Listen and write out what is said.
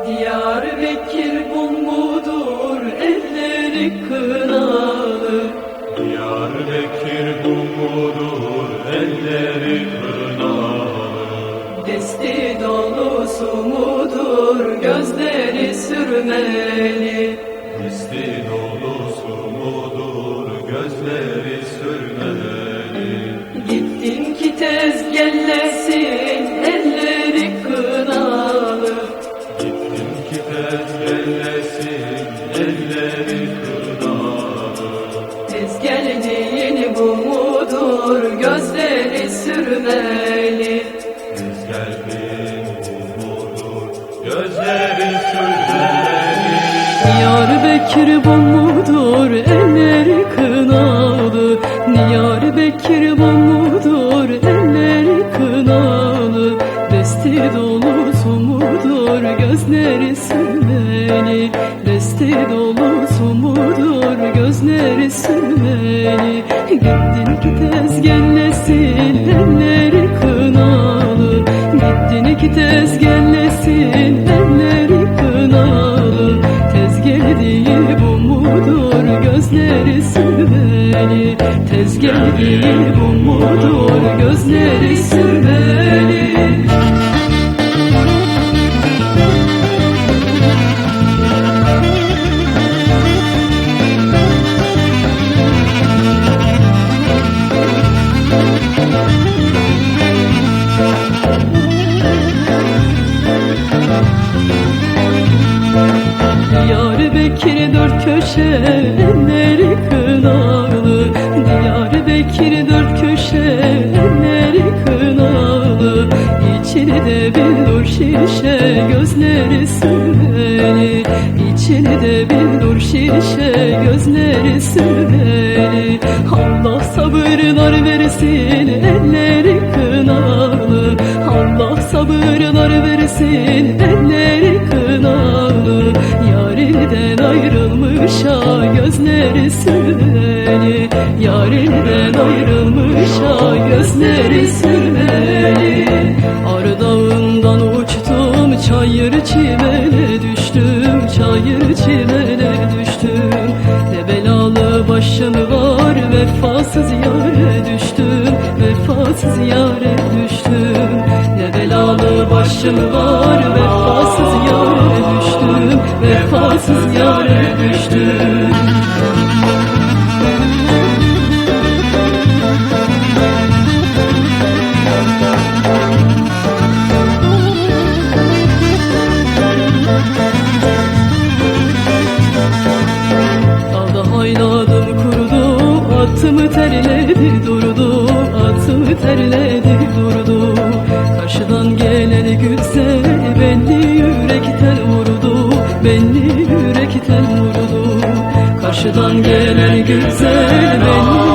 Diyarbakır bu mudur elleri kınalı? Diyarbakır bu mudur elleri kınalı? Desti dolusu mudur gözleri sürmeli? Desti dolusu mudur gözleri sürmeli? Gittin ki tez gellesin elleri kınalı. Gittin ki tezgellesin elleri kınalı? Tez geldiğin bu mudur gözleri sürmeli? Tezgeldiğin bu mudur gözleri sürmeli? Diyarbakır bu mudur elleri kınalı? Diyarbakır bu mudur elleri kınalı? Desti dolusu mudur gözleri sürmeli? Desti dolusu mudur gözleri sürmeli? Gittin ki tezgellesin elleri kınalı. Gittin ki tezgellesin elleri kınalı. Tezgeldiği bu mudur gözleri sürmeli? Tezgeldiği bu mudur gözleri sürmeli? Diyarbakır dört köşe elleri kınalı. Diyarbakır dört köşe elleri kınalı. İçinde billur şişe gözleri sürmeli. İçinde billur şişe gözleri sürmeli. Allah sabırlar versin elleri kınalı. Allah sabırlar versin elleri kınalı. Yarinden ayrılmışa gözleri sürmeli. Yarinden ayrılmışa gözleri sürmeli. Ardağından uçtum çayır çimene düştüm. Çayır çimene düştüm. Ne belalı başım var vefasız yâre düştüm. Vefasız yâre düştüm. Ne belalı başım var vefasız yâre düştüm. Vefasız yâre düştüm. Dağda hayladım kurdu, atımı terledi durdu. Atımı terledi durdu. Karşıdan gelen güzel beni yürekten vurdu. Beni yürekten vurdu. Karşıdan gelen güzel beni